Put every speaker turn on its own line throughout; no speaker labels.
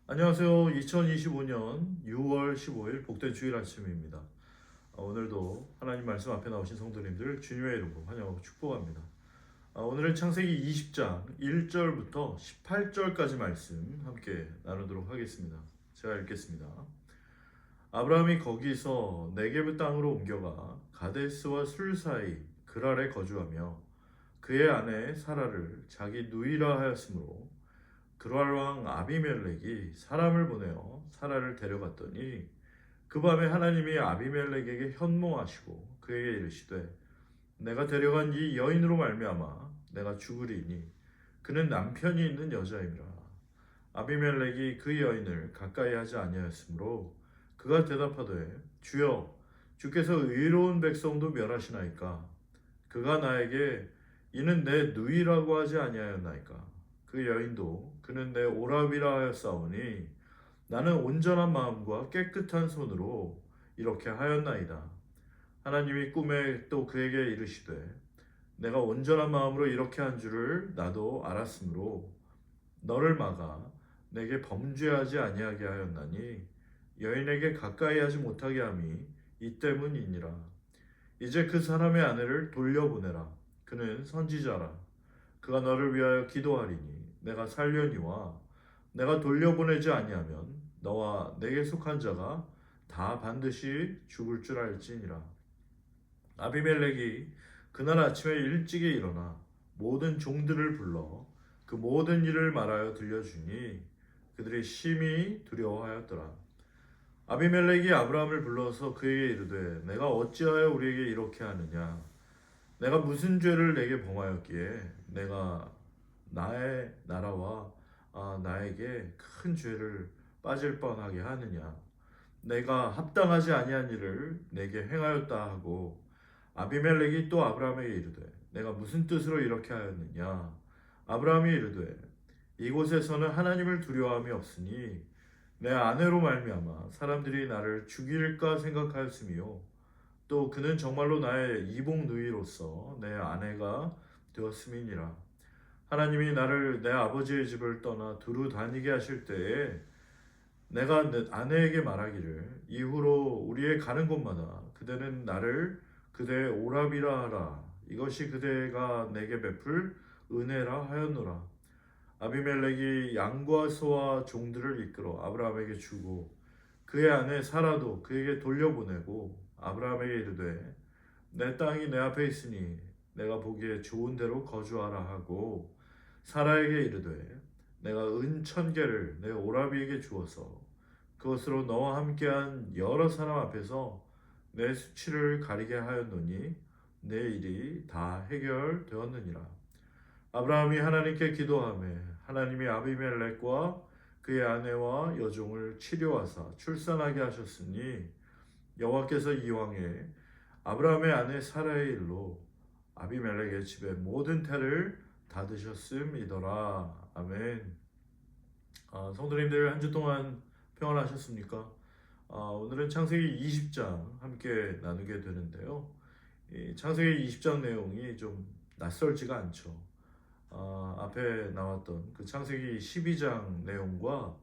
안녕하세요. 2025년 6월 15일 복된 주일 아침입니다. 오늘도 하나님 말씀 앞에 나오신 성도님들 주님의 이름으로 환영하고 축복합니다. 오늘은 창세기 20장 1절부터 18절까지 말씀 함께 나누도록 하겠습니다. 제가 읽겠습니다. 아브라함이 거기서 네게브 땅으로 옮겨가 가데스와 술 사이 그랄에 거주하며 그의 아내 사라를 자기 누이라 하였으므로 그랄 왕 아비멜렉이 사람을 보내어 사라를 데려갔더니 그 밤에 하나님이 아비멜렉에게 현몽하시고 그에게 이르시되 내가 데려간 이 여인으로 말미암아 내가 죽으리니 그는 남편이 있는 여자이니라. 아비멜렉이 그 여인을 가까이 하지 아니하였으므로 그가 대답하되 주여 주께서 의로운 백성도 멸하시나이까. 그가 나에게 이는 내 누이라고 하지 아니하였나이까. 그 여인도 그는 내 오랍이라 하였사오니 나는 온전한 마음과 깨끗한 손으로 이렇게 하였나이다. 하나님이 꿈에 또 그에게 이르시되 내가 온전한 마음으로 이렇게 한 줄을 나도 알았으므로 너를 막아 내게 범죄하지 아니하게 하였나니 여인에게 가까이 하지 못하게 함이 이 때문이니라. 이제 그 사람의 아내를 돌려보내라. 그는 선지자라. 그가 너를 위하여 기도하리니 내가 살려니와 내가 돌려보내지 아니하면 너와 내게 속한 자가 다 반드시 죽을 줄 알지니라. 아비멜렉이 그날 아침에 일찍이 일어나 모든 종들을 불러 그 모든 일을 말하여 들려주니 그들이 심히 두려워하였더라. 아비멜렉이 아브라함을 불러서 그에게 이르되 내가 어찌하여 우리에게 이렇게 하느냐. 내가 무슨 죄를 내게 범하였기에 내가 나의 나라와 나에게 큰 죄를 빠질 뻔하게 하느냐. 내가 합당하지 아니한 일을 내게 행하였다 하고 아비멜렉이 또 아브라함에게 이르되 내가 무슨 뜻으로 이렇게 하였느냐. 아브라함이 이르되 이곳에서는 하나님을 두려워함이 없으니 내 아내로 말미암아 사람들이 나를 죽일까 생각하였으며 또 그는 정말로 나의 이복 누이로서 내 아내가 되었음이니라. 하나님이 나를 내 아버지의 집을 떠나 두루 다니게 하실 때에 내가 내 아내에게 말하기를 이후로 우리의 가는 곳마다 그대는 나를 그대의 오랍이라 하라. 이것이 그대가 내게 베풀 은혜라 하였노라. 아비멜렉이 양과 소와 종들을 이끌어 아브라함에게 주고 그의 아내 사라도 그에게 돌려보내고 아브라함에게 이르되 내 땅이 내 앞에 있으니 내가 보기에 좋은 데로 거주하라 하고 사라에게 이르되 내가 은 1,000개를 내 오라비에게 주어서 그것으로 너와 함께한 여러 사람 앞에서 내 수치를 가리게 하였노니 내 일이 다 해결되었느니라. 아브라함이 하나님께 기도하매 하나님이 아비멜렉과 그의 아내와 여종을 치료하사 출산하게 하셨으니 여호와께서 이왕에 아브라함의 아내 사라의 일로 아비멜렉의 집의 모든 태를 닫으셨음이더라. 아멘. 성도님들 한 주 동안 평안하셨습니까? 오늘은 창세기 20장 함께 나누게 되는데요. 이 창세기 20장 내용이 좀 낯설지가 않죠. 앞에 나왔던 그 창세기 12장 내용과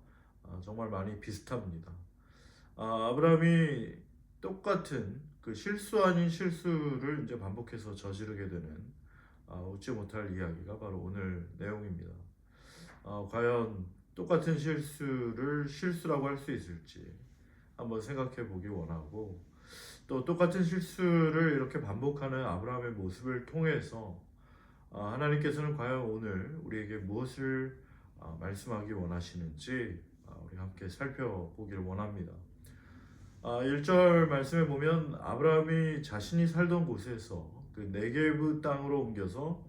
정말 많이 비슷합니다. 아브라함이 똑같은 그 실수 아닌 실수를 이제 반복해서 저지르게 되는 웃지 못할 이야기가 바로 오늘 내용입니다. 과연 똑같은 실수를 실수라고 할 수 있을지 한번 생각해 보기 원하고 또 똑같은 실수를 이렇게 반복하는 아브라함의 모습을 통해서 하나님께서는 과연 오늘 우리에게 무엇을 말씀하기 원하시는지 우리 함께 살펴보기를 원합니다. 1절 말씀에 보면 아브라함이 자신이 살던 곳에서 그 네게브 땅으로 옮겨서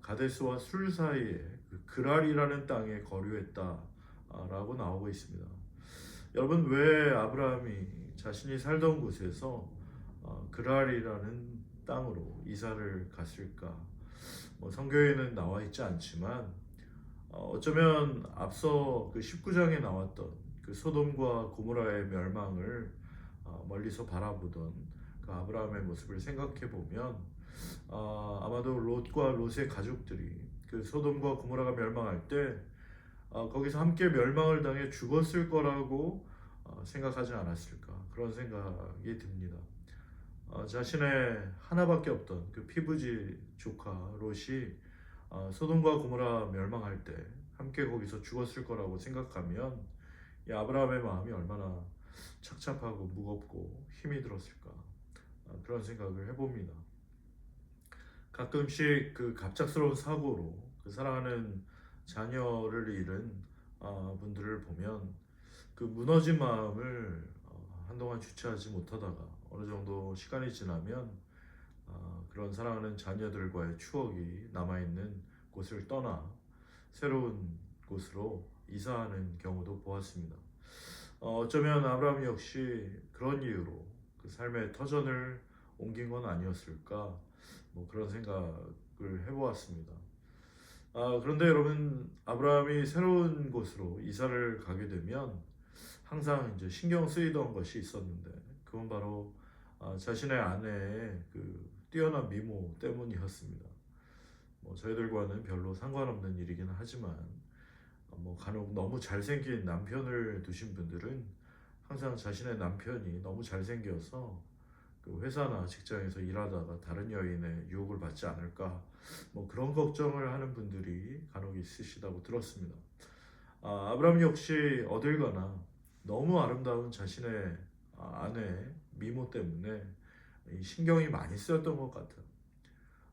가데스와 술 사이에 그 그랄이라는 땅에 거류했다라고 나오고 있습니다. 여러분 왜 아브라함이 자신이 살던 곳에서 그랄이라는 땅으로 이사를 갔을까? 성경에는 나와 있지 않지만 어쩌면 앞서 그 19장에 나왔던 그 소돔과 고모라의 멸망을 멀리서 바라보던 그 아브라함의 모습을 생각해 보면 아마도 롯과 롯의 가족들이 그 소돔과 고모라가 멸망할 때 거기서 함께 멸망을 당해 죽었을 거라고 생각하지 않았을까 그런 생각이 듭니다. 자신의 하나밖에 없던 그 피부지 조카 롯이 소돔과 고모라 멸망할 때 함께 거기서 죽었을 거라고 생각하면 이 아브라함의 마음이 얼마나 착잡하고 무겁고 힘이 들었을까 그런 생각을 해봅니다. 가끔씩 그 갑작스러운 사고로 그 사랑하는 자녀를 잃은 분들을 보면 그 무너진 마음을 한동안 주체하지 못하다가 어느 정도 시간이 지나면 그런 사랑하는 자녀들과의 추억이 남아있는 곳을 떠나 새로운 곳으로 이사하는 경우도 보았습니다. 어쩌면 아브라함 역시 그런 이유로 그 삶의 터전을 옮긴 건 아니었을까 뭐 그런 생각을 해보았습니다. 그런데 여러분 아브라함이 새로운 곳으로 이사를 가게 되면 항상 이제 신경 쓰이던 것이 있었는데 그건 바로 자신의 아내의 그 뛰어난 미모 때문이었습니다. 뭐 저희들과는 별로 상관없는 일이긴 하지만 뭐 간혹 너무 잘생긴 남편을 두신 분들은 항상 자신의 남편이 너무 잘생겨서 그 회사나 직장에서 일하다가 다른 여인의 유혹을 받지 않을까 뭐 그런 걱정을 하는 분들이 간혹 있으시다고 들었습니다. 아브라함 역시 어딜 가나 너무 아름다운 자신의 아내 미모 때문에 신경이 많이 쓰였던 것 같아요.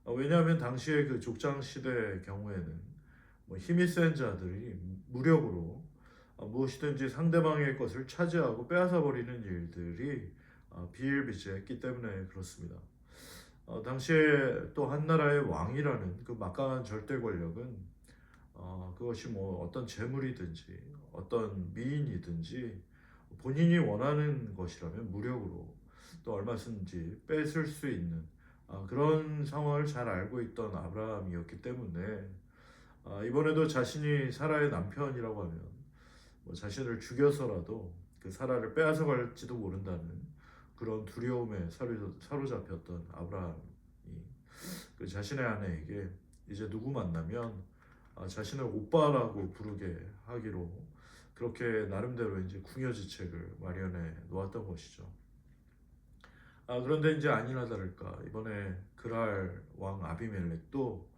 왜냐하면 당시의 그 족장 시대 경우에는 뭐 힘이 센 자들이 무력으로 무엇이든지 상대방의 것을 차지하고 빼앗아 버리는 일들이 비일비재했기 때문에 그렇습니다. 당시에 또 한 나라의 왕이라는 그 막강한 절대 권력은 그것이 뭐 어떤 재물이든지 어떤 미인이든지 본인이 원하는 것이라면 무력으로 또 얼마든지 뺏을 수 있는 그런 상황을 잘 알고 있던 아브라함이었기 때문에 이번에도 자신이 사라의 남편이라고 하면 뭐 자신을 죽여서라도 그 사라를 빼앗아 갈지도 모른다는 그런 두려움에 사로잡혔던 아브라함이 그 자신의 아내에게 이제 누구 만나면 자신을 오빠라고 부르게 하기로 그렇게 나름대로 이제 궁여지책을 마련해 놓았던 것이죠. 그런데 이제 아니나 다를까 이번에 그랄 왕 아비멜렉도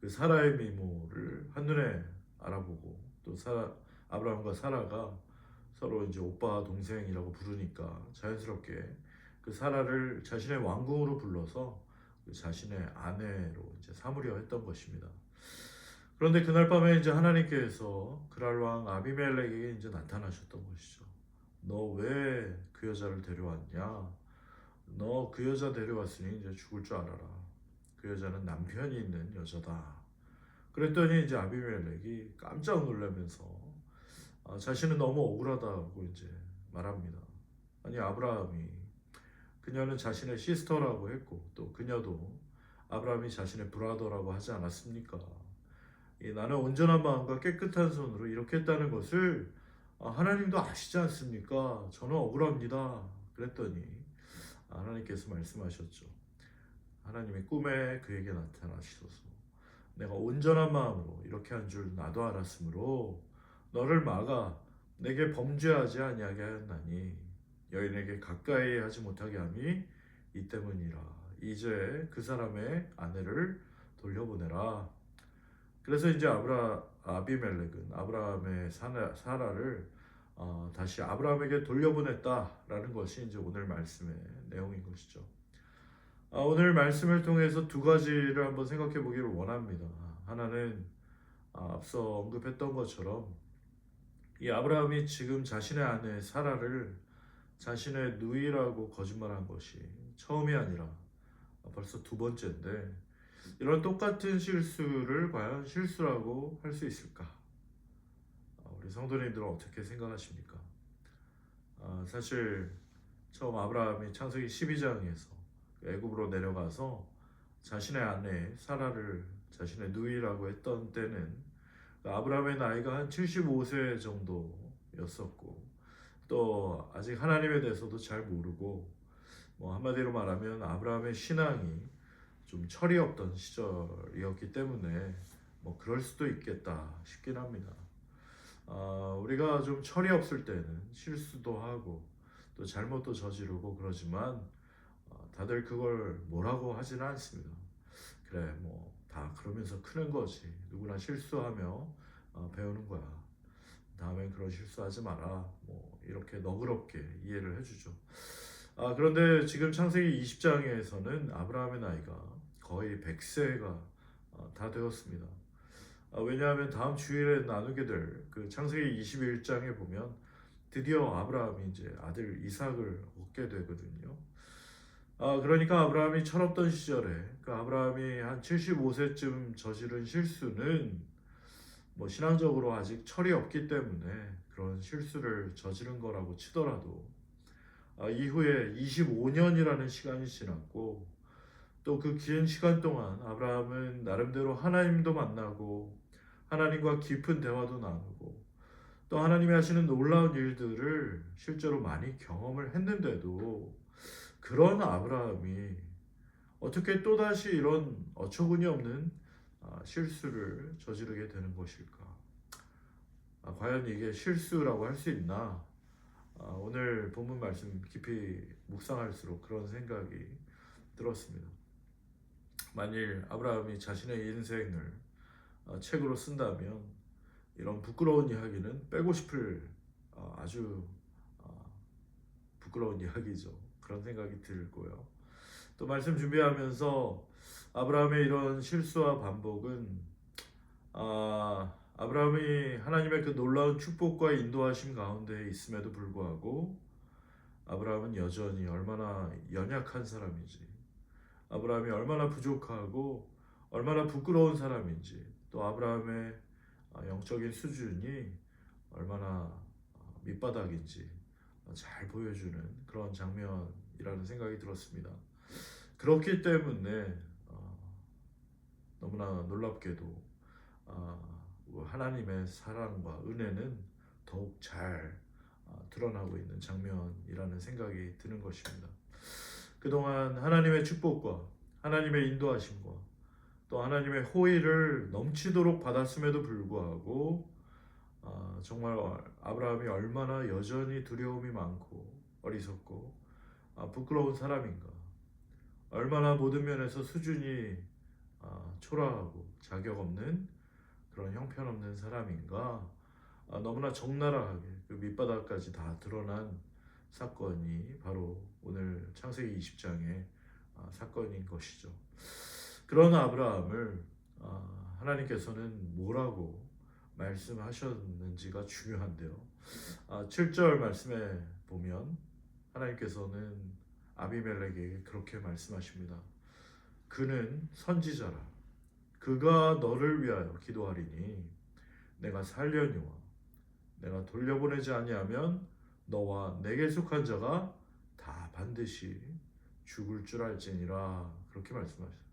그 사라의 미모를 한눈에 알아보고 또 아브라함과 사라가 서로 이제 오빠 동생이라고 부르니까 자연스럽게 그 사라를 자신의 왕궁으로 불러서 그 자신의 아내로 이제 삼으려 했던 것입니다. 그런데 그날 밤에 이제 하나님께서 그랄 왕 아비멜렉에게 이제 나타나셨던 것이죠. 너 왜 그 여자를 데려왔냐? 너 그 여자 데려왔으니 이제 죽을 줄 알아라. 그 여자는 남편이 있는 여자다. 그랬더니 이제 아비멜렉이 깜짝 놀라면서 자신은 너무 억울하다고 이제 말합니다. 아니 아브라함이 그녀는 자신의 시스터라고 했고 또 그녀도 아브라함이 자신의 브라더라고 하지 않았습니까? 나는 온전한 마음과 깨끗한 손으로 이렇게 했다는 것을 하나님도 아시지 않습니까? 저는 억울합니다. 그랬더니 하나님께서 말씀하셨죠. 하나님의 꿈에 그에게 나타나시소서. 내가 온전한 마음으로 이렇게 한 줄 나도 알았으므로 너를 막아 내게 범죄하지 아니하게 하였나니 여인에게 가까이 하지 못하게 함이 이 때문이라. 이제 그 사람의 아내를 돌려보내라. 그래서 이제 아비멜렉은 아브라함의 사라를 다시 아브라함에게 돌려보냈다라는 것이 이제 오늘 말씀의 내용인 것이죠. 오늘 말씀을 통해서 두 가지를 한번 생각해 보기를 원합니다. 하나는 앞서 언급했던 것처럼 이 아브라함이 지금 자신의 아내 사라를 자신의 누이라고 거짓말한 것이 처음이 아니라 벌써 두 번째인데 이런 똑같은 실수를 과연 실수라고 할 수 있을까? 우리 성도님들은 어떻게 생각하십니까? 사실 처음 아브라함이 창세기 12장에서 애굽으로 내려가서 자신의 아내 사라를 자신의 누이라고 했던 때는 아브라함의 나이가 한 75세 정도였었고 또 아직 하나님에 대해서도 잘 모르고 뭐 한마디로 말하면 아브라함의 신앙이 좀 철이 없던 시절이었기 때문에 뭐 그럴 수도 있겠다 싶긴 합니다. 우리가 좀 철이 없을 때는 실수도 하고 또 잘못도 저지르고 그러지만 다들 그걸 뭐라고 하지는 않습니다. 그래 뭐 다 그러면서 크는 거지. 누구나 실수하며 배우는 거야. 다음엔 그런 실수하지 마라. 뭐 이렇게 너그럽게 이해를 해주죠. 그런데 지금 창세기 20장에서는 아브라함의 나이가 거의 100세가 다 되었습니다. 왜냐하면 다음 주일에 나누게 될 그 창세기 21장에 보면 드디어 아브라함이 이제 아들 이삭을 얻게 되거든요. 그러니까 아브라함이 철없던 시절에 그 아브라함이 한 75세쯤 저지른 실수는 뭐 신앙적으로 아직 철이 없기 때문에 그런 실수를 저지른 거라고 치더라도 이후에 25년이라는 시간이 지났고 또 그 긴 시간 동안 아브라함은 나름대로 하나님도 만나고 하나님과 깊은 대화도 나누고 또 하나님이 하시는 놀라운 일들을 실제로 많이 경험을 했는데도 그런 아브라함이 어떻게 또다시 이런 어처구니 없는 실수를 저지르게 되는 것일까? 과연 이게 실수라고 할 수 있나? 오늘 본문 말씀 깊이 묵상할수록 그런 생각이 들었습니다. 만일 아브라함이 자신의 인생을 책으로 쓴다면 이런 부끄러운 이야기는 빼고 싶을 아주 부끄러운 이야기죠. 그런 생각이 들고요. 또 말씀 준비하면서 아브라함의 이런 실수와 반복은 아브라함이 하나님의 그 놀라운 축복과 인도하심 가운데 있음에도 불구하고 아브라함은 여전히 얼마나 연약한 사람인지, 아브라함이 얼마나 부족하고 얼마나 부끄러운 사람인지, 또 아브라함의 영적인 수준이 얼마나 밑바닥인지 잘 보여주는 그런 장면이라는 생각이 들었습니다. 그렇기 때문에 너무나 놀랍게도 하나님의 사랑과 은혜는 더욱 잘 드러나고 있는 장면이라는 생각이 드는 것입니다. 그동안 하나님의 축복과 하나님의 인도하심과 또 하나님의 호의를 넘치도록 받았음에도 불구하고 정말 아브라함이 얼마나 여전히 두려움이 많고 어리석고 부끄러운 사람인가, 얼마나 모든 면에서 수준이 초라하고 자격 없는 그런 형편없는 사람인가, 너무나 적나라하게 그 밑바닥까지 다 드러난 사건이 바로 오늘 창세기 20장의 사건인 것이죠. 그런 아브라함을 하나님께서는 뭐라고 말씀하셨는지가 중요한데요. 7절 말씀에 보면 하나님께서는 아비멜렉에게 그렇게 말씀하십니다. 그는 선지자라. 그가 너를 위하여 기도하리니 내가 살려니와 내가 돌려보내지 아니하면 너와 내게 속한 자가 다 반드시 죽을 줄 알지니라. 그렇게 말씀하셨어요.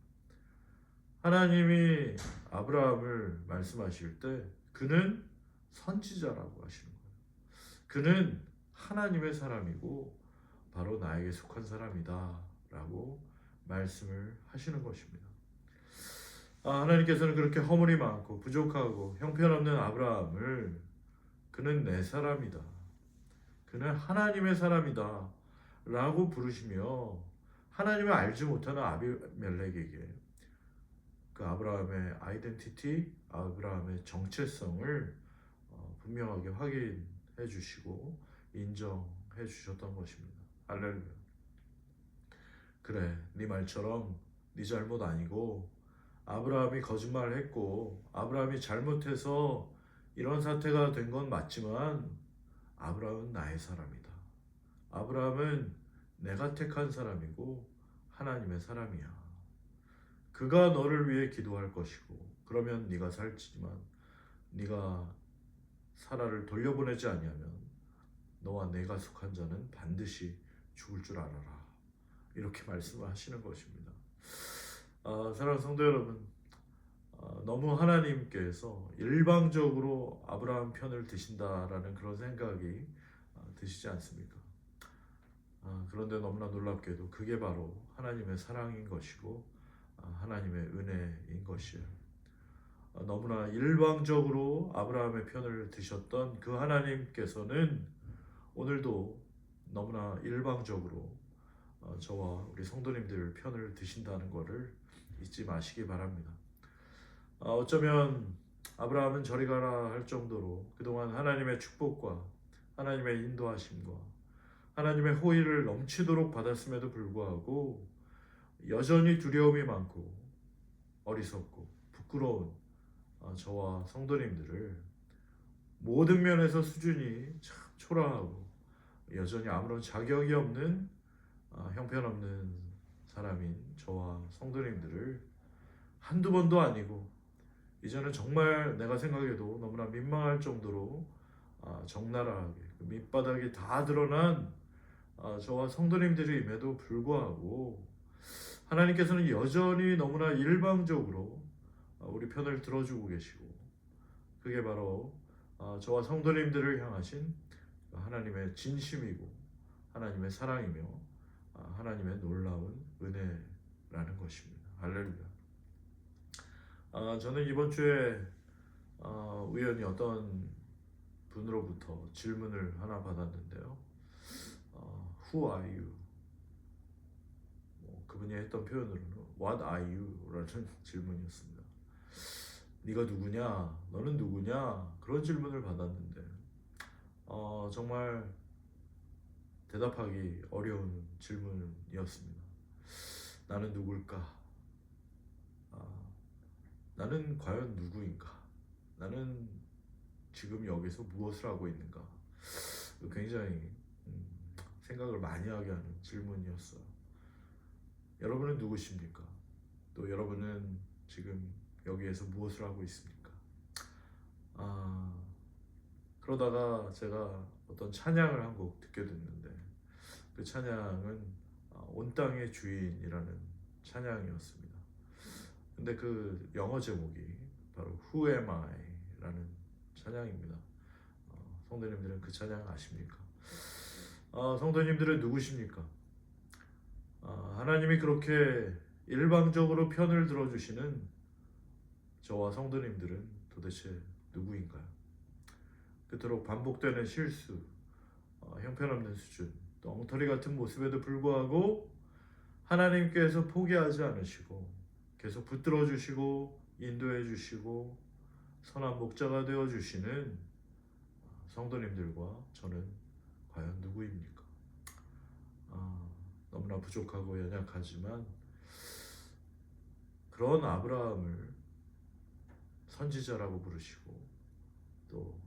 하나님이 아브라함을 말씀하실 때 그는 선지자라고 하시는 거예요. 그는 하나님의 사람이고 바로 나에게 속한 사람이다 라고 말씀을 하시는 것입니다. 하나님께서는 그렇게 허물이 많고 부족하고 형편없는 아브라함을 그는 내 사람이다, 그는 하나님의 사람이다 라고 부르시며 하나님을 알지 못하는 아비멜렉에게 그 아브라함의 아이덴티티, 아브라함의 정체성을 분명하게 확인해 주시고 인정해 주셨던 것입니다. 할렐루야. 그래, 네 말처럼 네 잘못 아니고 아브라함이 거짓말을 했고 아브라함이 잘못해서 이런 사태가 된 건 맞지만 아브라함은 나의 사람이다. 아브라함은 내가 택한 사람이고 하나님의 사람이야. 그가 너를 위해 기도할 것이고 그러면 네가 살지만 네가 사라를 돌려보내지 아니하면 너와 내가 속한 자는 반드시 죽을 줄 알아라. 이렇게 말씀을 하시는 것입니다. 사랑하는 성도 여러분, 너무 하나님께서 일방적으로 아브라함 편을 드신다라는 그런 생각이 드시지 않습니까? 그런데 너무나 놀랍게도 그게 바로 하나님의 사랑인 것이고 하나님의 은혜인 것이에요. 너무나 일방적으로 아브라함의 편을 드셨던 그 하나님께서는 오늘도 너무나 일방적으로 저와 우리 성도님들 편을 드신다는 것을 잊지 마시기 바랍니다. 어쩌면 아브라함은 저리 가라 할 정도로 그동안 하나님의 축복과 하나님의 인도하심과 하나님의 호의를 넘치도록 받았음에도 불구하고 여전히 두려움이 많고 어리석고 부끄러운 저와 성도님들을 모든 면에서 수준이 참 초라하고 여전히 아무런 자격이 없는 형편없는 사람인 저와 성도님들을 한두 번도 아니고 이제는 정말 내가 생각해도 너무나 민망할 정도로 적나라하게 그 밑바닥이 다 드러난 저와 성도님들임에도 불구하고 하나님께서는 여전히 너무나 일방적으로 우리 편을 들어주고 계시고 그게 바로 저와 성도님들을 향하신 하나님의 진심이고 하나님의 사랑이며 하나님의 놀라운 은혜라는 것입니다. 할렐루야. 저는 이번 주에 우연히 어떤 분으로부터 질문을 하나 받았는데요. Who are you? 그분이 했던 표현으로는 What are you? 라는 질문이었습니다. 네가 누구냐? 너는 누구냐? 그런 질문을 받았는데 정말 대답하기 어려운 질문이었습니다. 나는 누굴까? 나는 과연 누구인가? 나는 지금 여기서 무엇을 하고 있는가? 굉장히 생각을 많이 하게 하는 질문이었어요. 여러분은 누구십니까? 또 여러분은 지금 여기에서 무엇을 하고 있습니까? 그러다가 제가 어떤 찬양을 한 곡 듣게 됐는데 그 찬양은 온 땅의 주인이라는 찬양이었습니다. 근데 그 영어 제목이 바로 Who Am I? 라는 찬양입니다. 성도님들은 그 찬양 아십니까? 성도님들은 누구십니까? 하나님이 그렇게 일방적으로 편을 들어주시는 저와 성도님들은 도대체 누구인가요? 그토록 반복되는 실수, 형편없는 수준, 또 엉터리 같은 모습에도 불구하고 하나님께서 포기하지 않으시고 계속 붙들어 주시고 인도해 주시고 선한 목자가 되어 주시는 성도님들과 저는 과연 누구입니까? 너무나 부족하고 연약하지만 그런 아브라함을 선지자라고 부르시고 또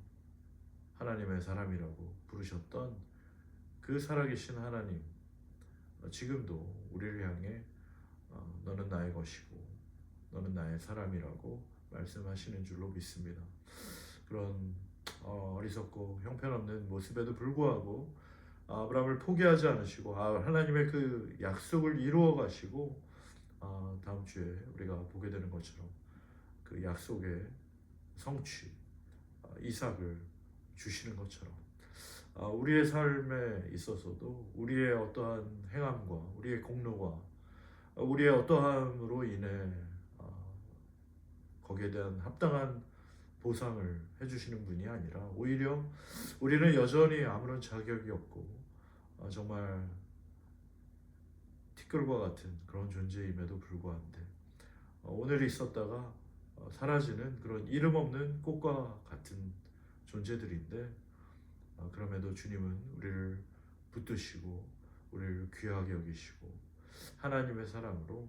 하나님의 사람이라고 부르셨던 그 살아계신 하나님, 지금도 우리를 향해 너는 나의 것이고 너는 나의 사람이라고 말씀하시는 줄로 믿습니다. 그런 어리석고 형편없는 모습에도 불구하고 아브라함을 포기하지 않으시고 하나님의 그 약속을 이루어 가시고 다음 주에 우리가 보게 되는 것처럼 그 약속의 성취 이삭을 주시는 것처럼 우리의 삶에 있어서도 우리의 어떠한 행함과 우리의 공로와 우리의 어떠함으로 인해 거기에 대한 합당한 보상을 해주시는 분이 아니라 오히려 우리는 여전히 아무런 자격이 없고 정말 티끌과 같은 그런 존재임에도 불구한데 오늘 있었다가 사라지는 그런 이름 없는 꽃과 같은 존재들인데 그럼에도 주님은 우리를 붙드시고 우리를 귀하게 여기시고 하나님의 사랑으로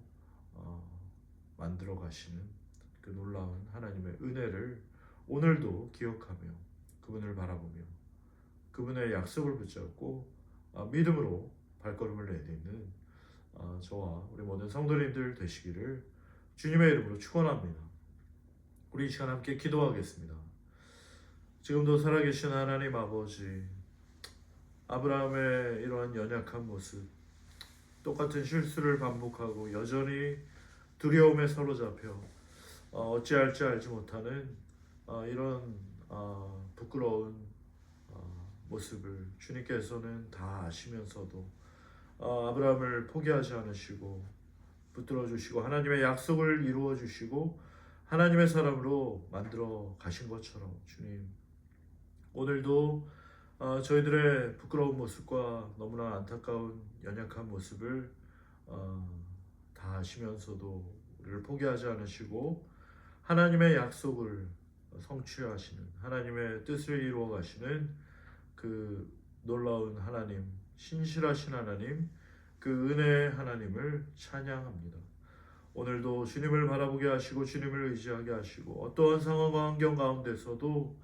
만들어 가시는 그 놀라운 하나님의 은혜를 오늘도 기억하며 그분을 바라보며 그분의 약속을 붙잡고 믿음으로 발걸음을 내딛는 저와 우리 모든 성도님들 되시기를 주님의 이름으로 축원합니다. 우리 이 시간 함께 기도하겠습니다. 지금도 살아계신 하나님 아버지, 아브라함의 이러한 연약한 모습, 똑같은 실수를 반복하고 여전히 두려움에 사로잡혀 어찌할지 알지 못하는 이런 부끄러운 모습을 주님께서는 다 아시면서도 아브라함을 포기하지 않으시고 붙들어 주시고 하나님의 약속을 이루어 주시고 하나님의 사람으로 만들어 가신 것처럼 주님 오늘도 저희들의 부끄러운 모습과 너무나 안타까운 연약한 모습을 다 아시면서도 우리를 포기하지 않으시고 하나님의 약속을 성취하시는 하나님의 뜻을 이루어 가시는 그 놀라운 하나님, 신실하신 하나님, 그 은혜의 하나님을 찬양합니다. 오늘도 주님을 바라보게 하시고 주님을 의지하게 하시고 어떠한 상황과 환경 가운데서도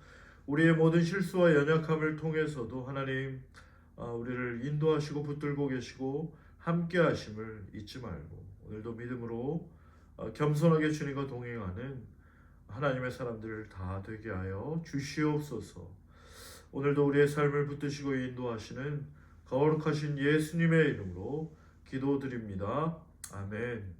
우리의 모든 실수와 연약함을 통해서도 하나님 우리를 인도하시고 붙들고 계시고 함께 하심을 잊지 말고 오늘도 믿음으로 겸손하게 주님과 동행하는 하나님의 사람들 다 되게 하여 주시옵소서. 오늘도 우리의 삶을 붙드시고 인도하시는 거룩하신 예수님의 이름으로 기도드립니다. 아멘.